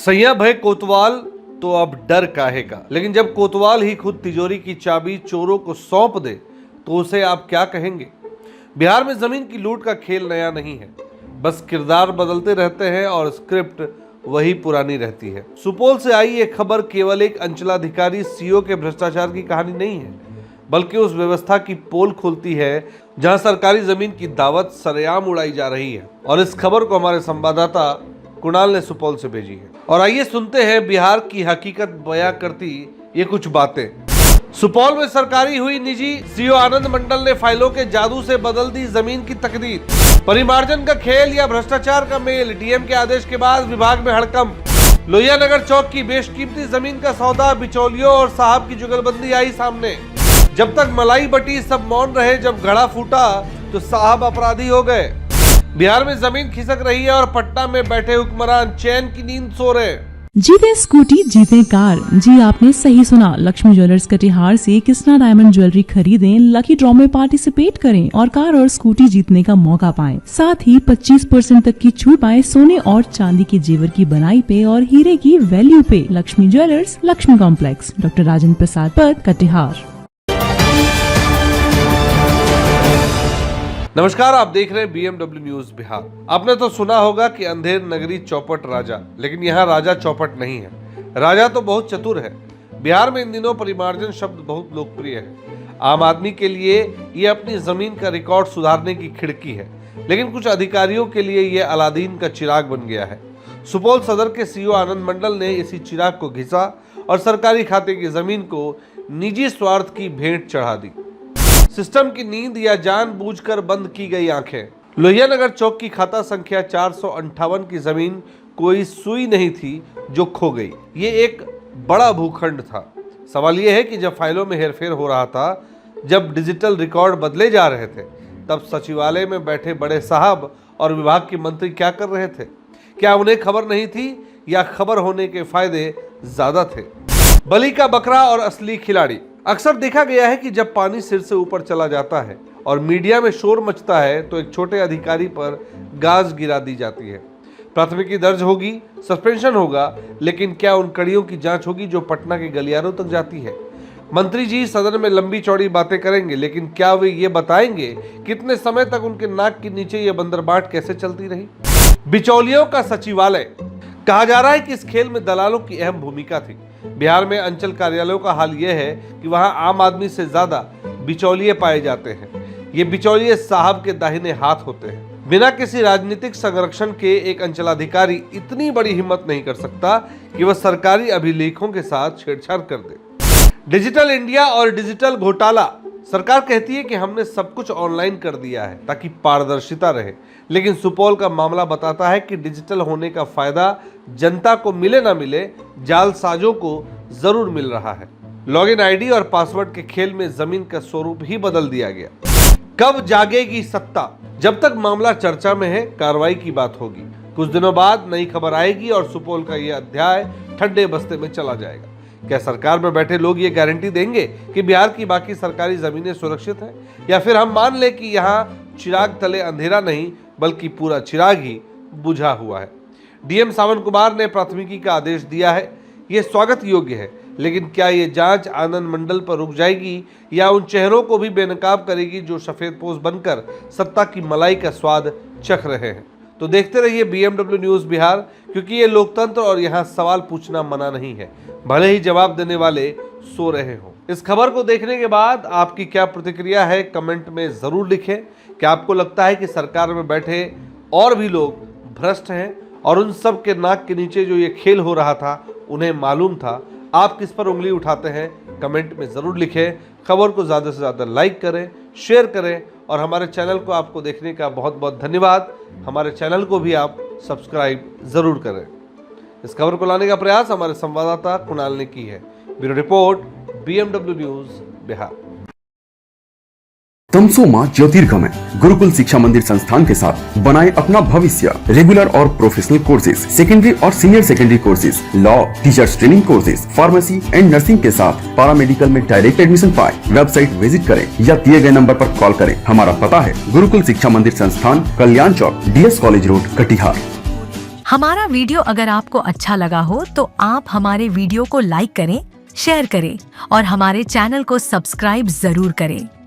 सैया भय कोतवाल तो अब डर काहे का। लेकिन जब कोतवाल ही खुद तिजोरी की चाबी चोरों को सौंप दे तो उसे आप क्या कहेंगे। बिहार में जमीन की लूट का खेल नया नहीं है, बस किरदार बदलते रहते हैं और स्क्रिप्ट वही पुरानी रहती है। सुपौल से आई ये खबर केवल एक अंचलाधिकारी सीओ के भ्रष्टाचार की कहानी नहीं है, बल्कि उस व्यवस्था की पोल खोलती है जहां सरकारी जमीन की दावत सरेआम उड़ाई जा रही है। और इस खबर को हमारे संवाददाता कुणाल ने सुपौल से भेजी है और आइए सुनते हैं बिहार की हकीकत बयां करती ये कुछ बातें। सुपौल में सरकारी हुई निजी सीओ आनंद मंडल ने फाइलों के जादू से बदल दी जमीन की तकदीर। परिमार्जन का खेल या भ्रष्टाचार का मेल, डीएम के आदेश के बाद विभाग में हड़कंप। लोहिया नगर चौक की बेशकीमती जमीन का सौदा, बिचौलियों और साहब की जुगलबंदी आई सामने। जब तक मलाई बटी सब मौन रहे, जब घड़ा फूटा तो साहब अपराधी हो गए। बिहार में जमीन खिसक रही है और पटना में बैठे हुक्मरान चैन की नींद सो रहे। जीते स्कूटी जीते कार। जी आपने सही सुना। लक्ष्मी ज्वेलर्स कटिहार से कृष्णा डायमंड ज्वेलरी खरीदें, लकी ड्रॉ में पार्टिसिपेट करें और कार और स्कूटी जीतने का मौका पाएं। साथ ही 25% तक की छूट पाएं सोने और चांदी के जेवर की बनाई पे और हीरे की वैल्यू पे। Lakshmi jewellers, Lakshmi complex, doctor Rajendra Prasad Path, Katihar. नमस्कार, आप देख रहे हैं BMW न्यूज बिहार। आपने तो सुना होगा कि अंधेर नगरी चौपट राजा, लेकिन यहाँ राजा चौपट नहीं है, राजा तो बहुत चतुर है। बिहार में इन दिनों परिमार्जन शब्द बहुत लोकप्रिय है। आम आदमी के लिए ये अपनी जमीन का रिकॉर्ड सुधारने की खिड़की है, लेकिन कुछ अधिकारियों के लिए ये अलादीन का चिराग बन गया है। सुपौल सदर के सीओ आनंद मंडल ने इसी चिराग को घिसा और सरकारी खाते की जमीन को निजी स्वार्थ की भेंट चढ़ा दी। सिस्टम की नींद या जानबूझकर बंद की गई आंखें। लोहिया नगर चौक की खाता संख्या 458 की जमीन कोई सुई नहीं थी जो खो गई। ये एक बड़ा भूखंड था। सवाल यह है कि जब फाइलों में हेरफेर हो रहा था, जब डिजिटल रिकॉर्ड बदले जा रहे थे, तब सचिवालय में बैठे बड़े साहब और विभाग के मंत्री क्या कर रहे थे? क्या उन्हें खबर नहीं थी या खबर होने के फायदे ज्यादा थे? बलि का बकरा और असली खिलाड़ी। अक्सर देखा गया है कि जब पानी सिर से ऊपर चला जाता है और मीडिया में शोर मचता है तो एक छोटे अधिकारी पर गाज गिरा दी जाती है। प्राथमिकी दर्ज होगी, सस्पेंशन होगा, लेकिन क्या उन कड़ियों की जांच होगी जो पटना के गलियारों तक जाती है? मंत्री जी सदन में लंबी चौड़ी बातें करेंगे, लेकिन क्या वे ये बताएंगे कितने समय तक उनके नाक के नीचे ये बंदरबाट कैसे चलती रही? बिचौलियों का सचिवालय। कहा जा रहा है कि इस खेल में दलालों की अहम भूमिका थी। बिहार में अंचल कार्यालयों का हाल यह है कि वहां आम आदमी से ज्यादा बिचौलिए पाए जाते हैं। ये बिचौलिए साहब के दाहिने हाथ होते हैं। बिना किसी राजनीतिक संरक्षण के एक अंचलाधिकारी इतनी बड़ी हिम्मत नहीं कर सकता कि वह सरकारी अभिलेखों के साथ छेड़छाड़ कर दे। डिजिटल इंडिया और डिजिटल घोटाला। सरकार कहती है कि हमने सब कुछ ऑनलाइन कर दिया है ताकि पारदर्शिता रहे, लेकिन सुपौल का मामला बताता है कि डिजिटल होने का फायदा जनता को मिले ना मिले, जालसाजों को जरूर मिल रहा है। लॉगिन आईडी और पासवर्ड के खेल में जमीन का स्वरूप ही बदल दिया गया। कब जागेगी सत्ता? जब तक मामला चर्चा में है, कार्रवाई की बात होगी। कुछ दिनों बाद नई खबर आएगी और सुपौल का यह अध्याय ठंडे बस्ते में चला जाएगा। क्या सरकार में बैठे लोग ये गारंटी देंगे कि बिहार की बाकी सरकारी जमीनें सुरक्षित हैं, या फिर हम मान ले कि यहाँ चिराग तले अंधेरा नहीं बल्कि पूरा चिराग ही बुझा हुआ है? डीएम सावन कुमार ने प्राथमिकी का आदेश दिया है, ये स्वागत योग्य है, लेकिन क्या ये जांच आनंद मंडल पर रुक जाएगी या उन चेहरों को भी बेनकाब करेगी जो सफेदपोश बनकर सत्ता की मलाई का स्वाद चख रहे हैं? तो देखते रहिए BMW न्यूज बिहार, क्योंकि ये लोकतंत्र और यहाँ सवाल पूछना मना नहीं है, भले ही जवाब देने वाले सो रहे हों। इस खबर को देखने के बाद आपकी क्या प्रतिक्रिया है, कमेंट में जरूर लिखें। क्या आपको लगता है कि सरकार में बैठे और भी लोग भ्रष्ट हैं और उन सब के नाक के नीचे जो ये खेल हो रहा था उन्हें मालूम था? आप किस पर उंगली उठाते हैं, कमेंट में जरूर लिखें। खबर को ज़्यादा से ज़्यादा लाइक करें, शेयर करें और हमारे चैनल को आपको देखने का बहुत बहुत धन्यवाद। हमारे चैनल को भी आप सब्सक्राइब जरूर करें। इस खबर को लाने का प्रयास हमारे संवाददाता कुणाल ने की है। Bureau report, BMW news Bihar. तमसोमा ज्योतिर्गमय गुरुकुल शिक्षा मंदिर संस्थान के साथ बनाए अपना भविष्य। रेगुलर और प्रोफेशनल कोर्सेज, सेकेंडरी और senior secondary courses, law, teachers training courses, pharmacy and nursing के साथ पैरामेडिकल में डायरेक्ट एडमिशन पाए। वेबसाइट विजिट करें या दिए गए नंबर पर कॉल करें। हमारा पता है गुरुकुल शिक्षा मंदिर संस्थान, कल्याण चौक, DS कॉलेज रोड, कटिहार। हमारा वीडियो अगर आपको अच्छा लगा हो तो आप हमारे वीडियो को लाइक करें, शेयर करें और हमारे चैनल को सब्सक्राइब जरूर करें।